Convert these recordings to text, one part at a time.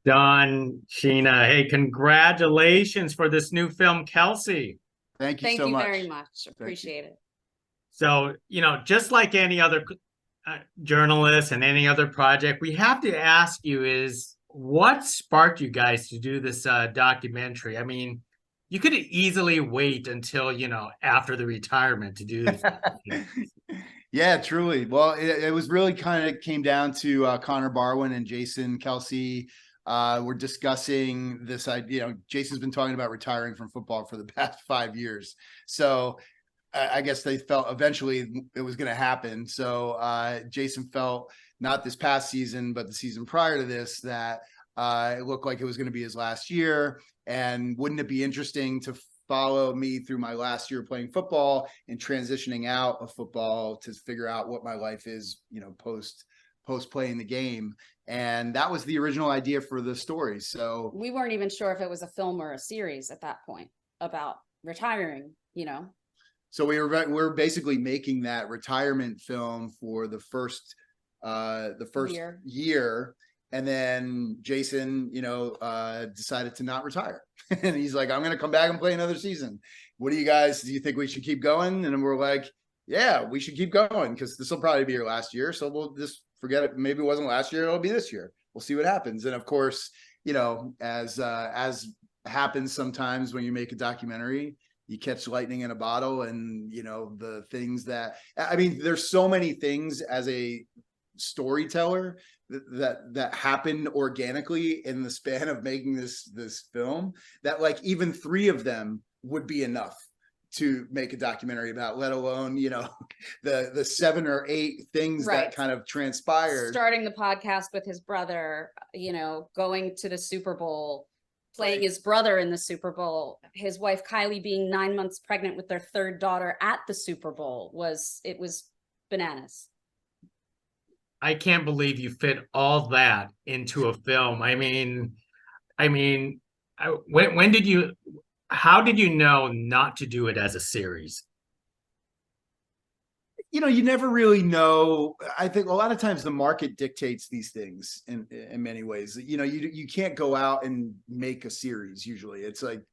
Don, Sheena, hey, congratulations for this new film, Kelce. Thank you Thank so you much. very much. Thank you. Appreciate it. So, just like any other journalist and any other project, we have to ask you is what sparked you guys to do this documentary? I mean, you could easily wait until, after the retirement to do this. Yeah, truly. Well, it was really kind of came down to Connor Barwin and Jason Kelce. We're discussing this idea. Jason's been talking about retiring from football for the past 5 years. So I guess they felt eventually it was going to happen. So Jason felt not this past season, but the season prior to this, that it looked like it was going to be his last year. And wouldn't it be interesting to follow me through my last year playing football and transitioning out of football to figure out what my life is, post playing the game. And that was the original idea for the story. So We weren't even sure if it was a film or a series at that point about retiring, So we're basically making that retirement film for the first year. And then Jason, decided to not retire. And he's like, I'm going to come back and play another season. What do you think we should keep going? And we're like, yeah, we should keep going because this will probably be your last year. So we'll just forget it. Maybe it wasn't last year. It'll be this year. We'll see what happens. And of course, as happens sometimes when you make a documentary, you catch lightning in a bottle. And, the things there's so many things as a storyteller that happened organically in the span of making this film that like even 3 of them would be enough to make a documentary about, let alone the 7 or 8 things Right. that kind of transpired. Starting the podcast with his brother, going to the Super Bowl, playing his brother in the Super Bowl, his wife Kylie being 9 months pregnant with their 3rd daughter at the Super Bowl was bananas. I can't believe you fit all that into a film. How did you know not to do it as a series? You never really know. I think a lot of times the market dictates these things in many ways. You can't go out and make a series. Usually it's like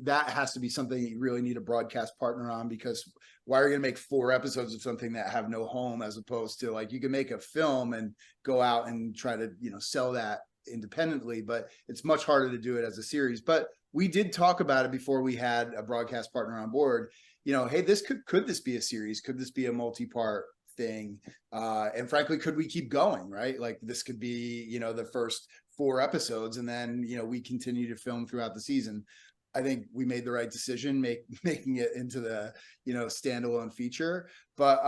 that has to be something you really need a broadcast partner on, because why are you going to make 4 episodes of something that have no home, as opposed to like you can make a film and go out and try to, sell that independently, but it's much harder to do it as a series. But we did talk about it before we had a broadcast partner on board. Hey, could this be a series? Could this be a multi-part thing? And frankly, could we keep going, right? Like this could be, the first 4 episodes, and then, we continue to film throughout the season. I think we made the right decision making it into the, standalone feature. But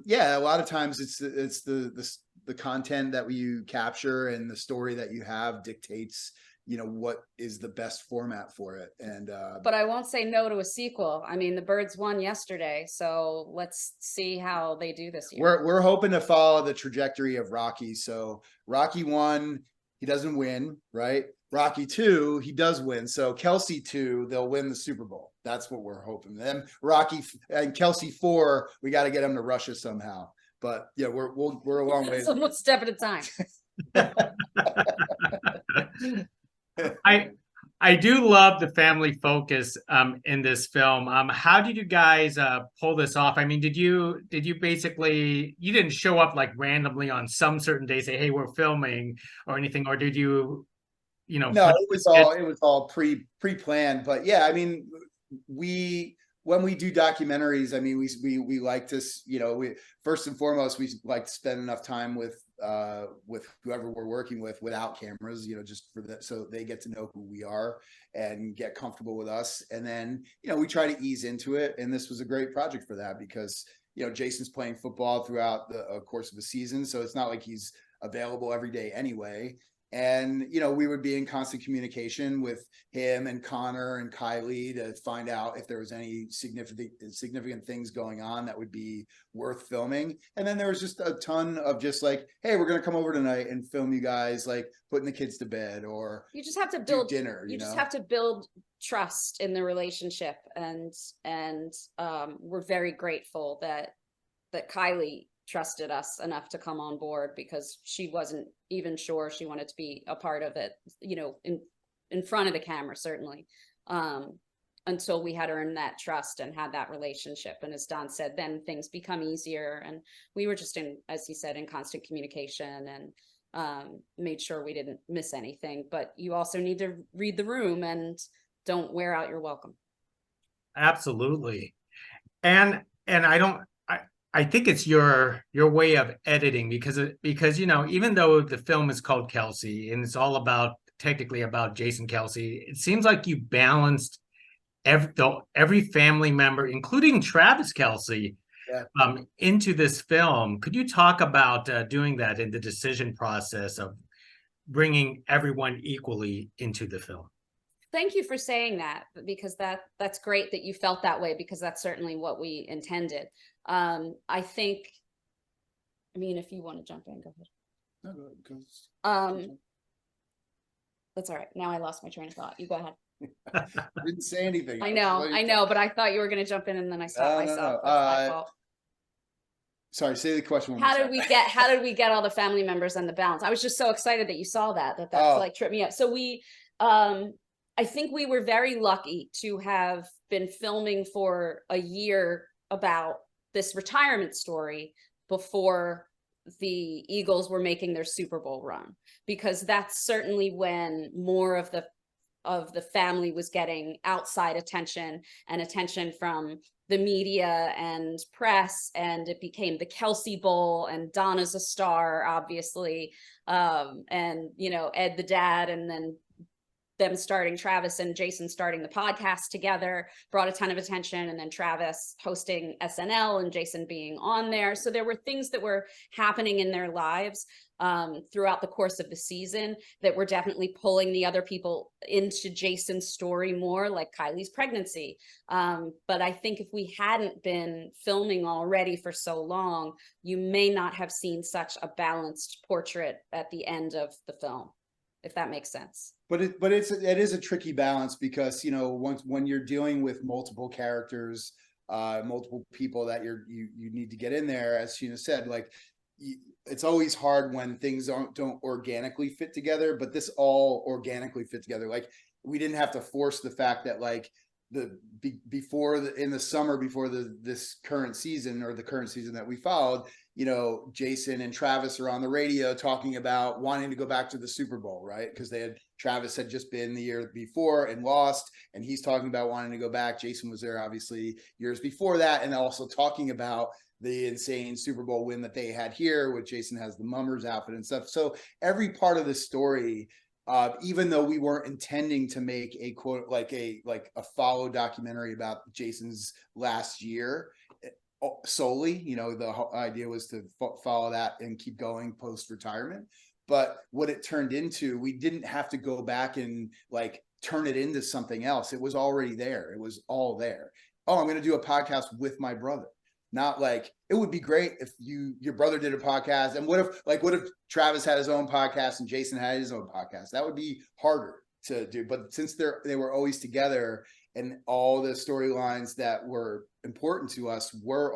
yeah, a lot of times it's the content that you capture and the story that you have dictates what is the best format for it. And but I won't say no to a sequel. I mean, the Birds won yesterday, so let's see how they do this year. We're hoping to follow the trajectory of Rocky. So Rocky 1, he doesn't win, right? Rocky 2, he does win. So Kelce 2, they'll win the Super Bowl. That's what we're hoping. Then Rocky and Kelce 4, we got to get him to Russia somehow. But yeah, we're a long way. So one step at a time. I do love the family focus in this film. How did you guys pull this off? I mean, did you basically, you didn't show up like randomly on some certain day, say, hey, we're filming or anything, or did you, No, it was all pre-planned. But yeah, I mean, when we do documentaries, I mean, we like to, we first and foremost, we like to spend enough time with whoever we're working with without cameras, just for that, so they get to know who we are and get comfortable with us. And then, we try to ease into it. And this was a great project for that because, Jason's playing football throughout the course of the season. So it's not like he's available every day anyway. And, we would be in constant communication with him and Connor and Kylie to find out if there was any significant things going on that would be worth filming. And then there was just a ton of just like, hey, we're going to come over tonight and film you guys, like putting the kids to bed, or you just have to build dinner. You just have to build trust in the relationship. And we're very grateful that Kylie trusted us enough to come on board because she wasn't even sure she wanted to be a part of it, you know, in front of the camera, certainly, until we had earned that trust and had that relationship. And as Don said, then things become easier. And we were just in, as he said, in constant communication and made sure we didn't miss anything. But you also need to read the room and don't wear out your welcome. Absolutely. And I think it's your way of editing because you know, even though the film is called Kelce and it's all about technically about Jason Kelce, it seems like you balanced every family member, including Travis Kelce, into this film. Could you talk about doing that in the decision process of bringing everyone equally into the film? Thank you for saying that, because that's great that you felt that way, because that's certainly what we intended. I think, I mean, if you want to jump in, go ahead. No, go. That's all right. Now I lost my train of thought. You go ahead. Didn't say anything. I know, but I thought you were going to jump in and then I stopped myself. That's my fault. Sorry, say the question. How did we get all the family members and the balance? I was just so excited that you saw that like tripped me up. So I think we were very lucky to have been filming for a year about this retirement story before the Eagles were making their Super Bowl run, because that's certainly when more of the family was getting outside attention and attention from the media and press, and it became the Kelce Bowl, and Donna's a star, obviously, and you know, Ed the dad, and then them starting, Travis and Jason starting the podcast together brought a ton of attention, and then Travis hosting SNL and Jason being on there. So there were things that were happening in their lives throughout the course of the season that were definitely pulling the other people into Jason's story more, like Kylie's pregnancy. But I think if we hadn't been filming already for so long, you may not have seen such a balanced portrait at the end of the film, if that makes sense. But it is a tricky balance, because, you know, when you're dealing with multiple characters, multiple people that you need to get in there, as Sheena said, like, it's always hard when things don't organically fit together, but this all organically fit together. Like, we didn't have to force the fact that, like, in the summer before this current season, or the current season that we followed, you know, Jason and Travis are on the radio talking about wanting to go back to the Super Bowl, right? Because Travis had just been the year before and lost, and he's talking about wanting to go back. Jason was there obviously years before that, and also talking about the insane Super Bowl win that they had here, with Jason has the Mummers outfit and stuff. So every part of the story, even though we weren't intending to make a quote, like a follow documentary about Jason's last year solely, you know, the whole idea was to follow that and keep going post retirement. But what it turned into, we didn't have to go back and like turn it into something else. It was already there. It was all there. Oh, I'm going to do a podcast with my brother. Not like, it would be great if your brother did a podcast. And what if Travis had his own podcast and Jason had his own podcast? That would be harder to do. But since they were always together, and all the storylines that were important to us were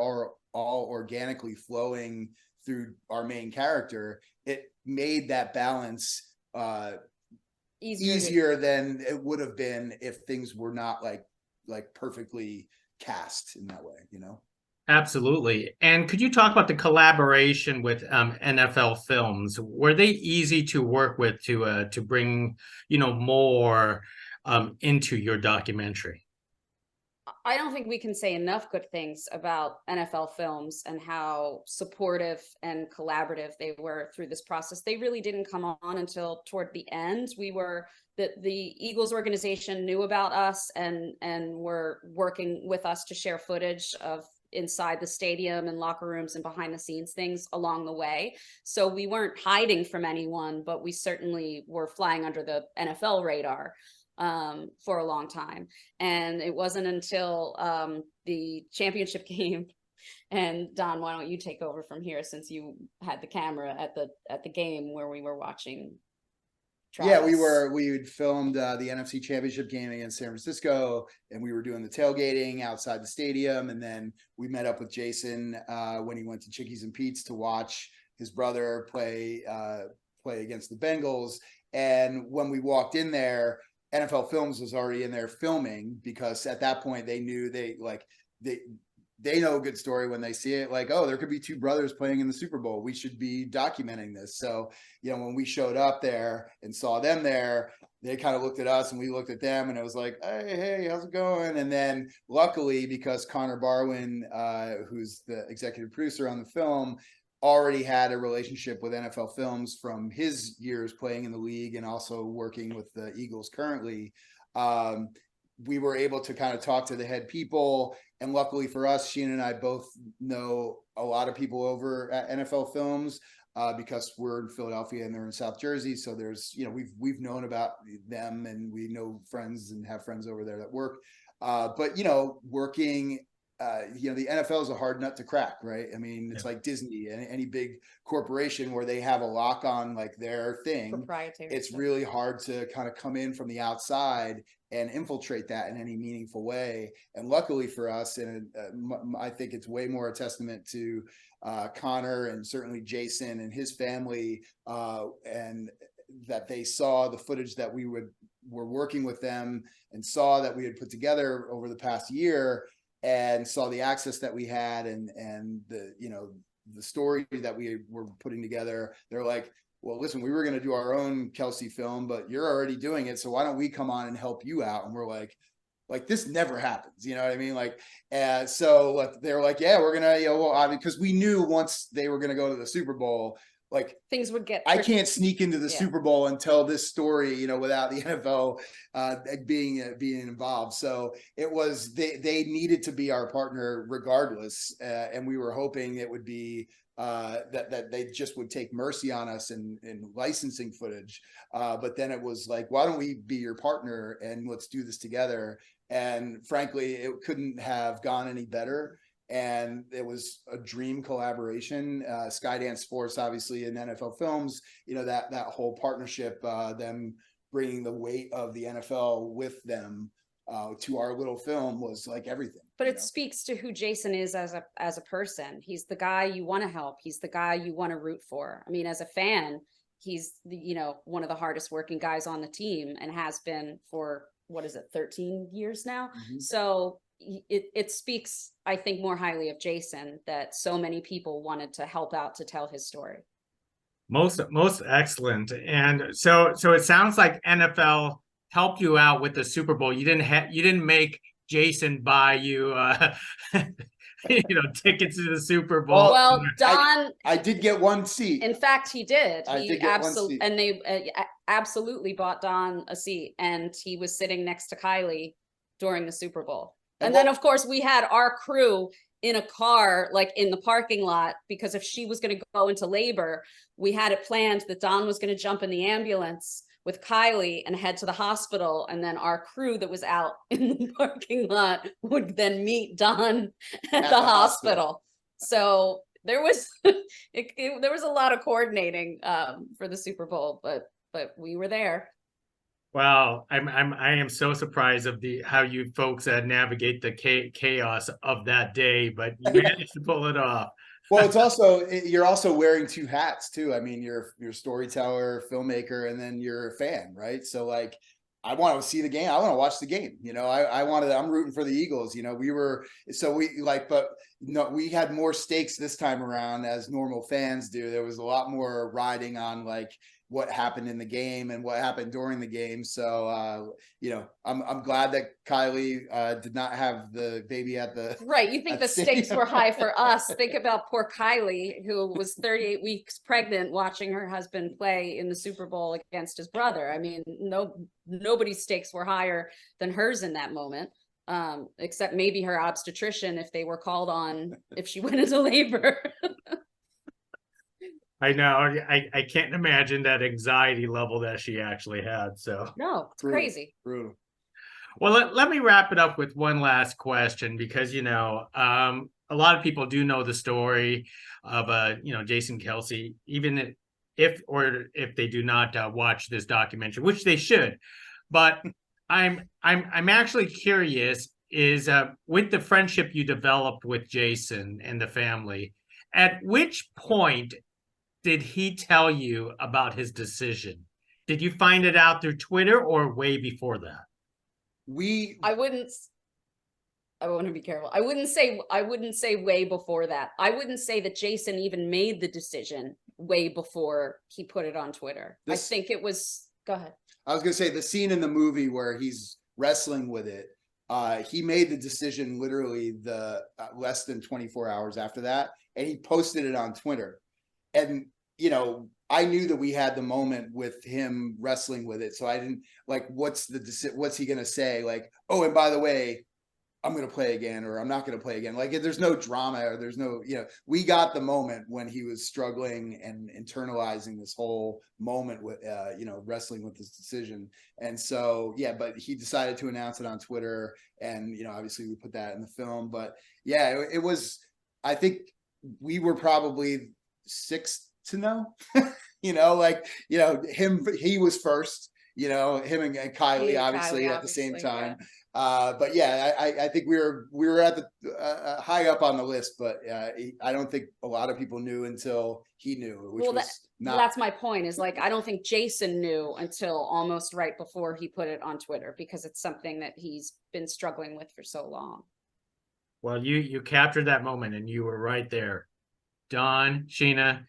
all organically flowing through our main character, it made that balance easier than it would have been if things were not like perfectly cast in that way, you know? Absolutely. And could you talk about the collaboration with NFL Films? Were they easy to work with to bring, you know, more into your documentary? I don't think we can say enough good things about NFL Films and how supportive and collaborative they were through this process. They really didn't come on until toward the end. The Eagles organization knew about us and were working with us to share footage of inside the stadium and locker rooms and behind the scenes things along the way. So we weren't hiding from anyone, but we certainly were flying under the NFL radar for a long time. And it wasn't until the championship game, and Don, why don't you take over from here, since you had the camera at the game where we were watching Yeah, we Travis. had filmed the NFC Championship game against San Francisco, and we were doing the tailgating outside the stadium. And then we met up with Jason when he went to Chickies and Pete's to watch his brother play against the Bengals. And when we walked in there, NFL Films was already in there filming, because at that point they knew they know a good story when they see it, like, oh, there could be two brothers playing in the Super Bowl. We should be documenting this. So, when we showed up there and saw them there, they kind of looked at us and we looked at them, and it was like, hey, how's it going? And then luckily, because Connor Barwin, who's the executive producer on the film, already had a relationship with NFL Films from his years playing in the league and also working with the Eagles currently, we were able to kind of talk to the head people. And luckily for us, Sheena and I both know a lot of people over at NFL Films because we're in Philadelphia and they're in South Jersey. So there's, we've known about them, and we know friends and have friends over there that work. But working, the NFL is a hard nut to crack, right? I mean, it's like Disney and any big corporation where they have a lock on like their thing. Proprietary. It's really hard to kind of come in from the outside and infiltrate that in any meaningful way. And luckily for us, and I think it's way more a testament to Connor and certainly Jason and his family, and that they saw the footage that we were working with them and saw that we had put together over the past year, and saw the access that we had and the story that we were putting together. They're like, well, listen, we were going to do our own Kelce film, but you're already doing it, so why don't we come on and help you out? And we're like this never happens, you know what I mean? So they were like, yeah, we're gonna, because we knew once they were gonna go to the Super Bowl, like things would get I tricky. can't sneak into the Super Bowl and tell this story, without the NFL being involved. So it was they needed to be our partner regardless, and we were hoping it would be that they just would take mercy on us in licensing footage. But then it was like, why don't we be your partner and let's do this together? And frankly, it couldn't have gone any better. And it was a dream collaboration. Skydance Sports, obviously, and NFL Films, that whole partnership, them bringing the weight of the NFL with them to our little film was like everything. But it speaks to who Jason is as a person. He's the guy you want to help. He's the guy you want to root for. I mean, as a fan, he's one of the hardest working guys on the team and has been for 13 years now. Mm-hmm. So it speaks, I think, more highly of Jason that so many people wanted to help out to tell his story. Most excellent. And so it sounds like NFL helped you out with the Super Bowl. You didn't make Jason buy you tickets to the Super Bowl. Well, Don, I did get one seat. In fact, he did. He absolutely, and they absolutely bought Don a seat, and he was sitting next to Kylie during the Super Bowl. And then, of course, we had our crew in a car, like in the parking lot, because if she was going to go into labor, we had it planned that Don was going to jump in the ambulance with Kylie and head to the hospital. And then our crew that was out in the parking lot would then meet Don at the hospital. So there was, there was a lot of coordinating for the Super Bowl, but we were there. Wow, I am so surprised of how you folks navigate the chaos of that day, but you managed to pull it off. Well, you're also wearing two hats too. I mean, you're storyteller, filmmaker, and then you're a fan, right? So like, I want to see the game. I want to watch the game. I'm rooting for the Eagles. We had more stakes this time around, as normal fans do. There was a lot more riding on like what happened in the game and what happened during the game. So, I'm glad that Kylie did not have the baby at the right. You think the stakes were high for us? Think about poor Kylie, who was 38 weeks pregnant, watching her husband play in the Super Bowl against his brother. I mean, nobody's stakes were higher than hers in that moment, except maybe her obstetrician if they were called on if she went into labor. I know. I can't imagine that anxiety level that she actually had. So no, it's crazy. Brutal. Well, let me wrap it up with one last question, because a lot of people do know the story of Jason Kelce. Even if they do not watch this documentary, which they should. But I'm actually curious is with the friendship you developed with Jason and the family, at which point did he tell you about his decision? Did you find it out through Twitter or way before that? I want to be careful. I wouldn't say way before that. I wouldn't say that Jason even made the decision way before he put it on Twitter. I think it was, go ahead. I was gonna say the scene in the movie where he's wrestling with it. He made the decision literally the less than 24 hours after that, and he posted it on Twitter. And you know, I knew that we had the moment with him wrestling with it, so I didn't like what's he gonna say? Like, oh, and by the way, I'm going to play again, or I'm not going to play again. Like there's no drama, or there's no, you know, we got the moment when he was struggling and internalizing this whole moment with, you know, wrestling with this decision. And so, yeah, but he decided to announce it on Twitter, and, you know, obviously we put that in the film, but yeah, it was, I think we were probably sixth to know, you know, like, you know, he was first, you know, him and Kylie, obviously at the same time. Yeah. But yeah, I think we were at the high up on the list, but I don't think a lot of people knew until he knew, which that's my point, is like, I don't think Jason knew until almost right before he put it on Twitter, because it's something that he's been struggling with for so long. Well, you captured that moment, and you were right there. Don, Sheena,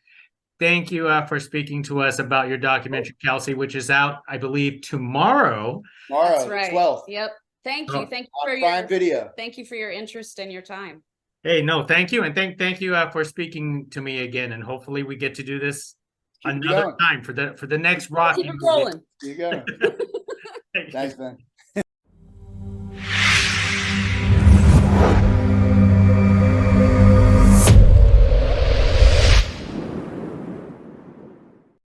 thank you for speaking to us about your documentary, Kelce, which is out, I believe, tomorrow. That's right. 12th. Yep. Thank you. Thank you for your video. Thank you for your interest and your time. Hey, no, thank you. And thank you for speaking to me again. And hopefully we get to do this another time for the next Rocky. Keep it rolling. There you go. Thanks, man.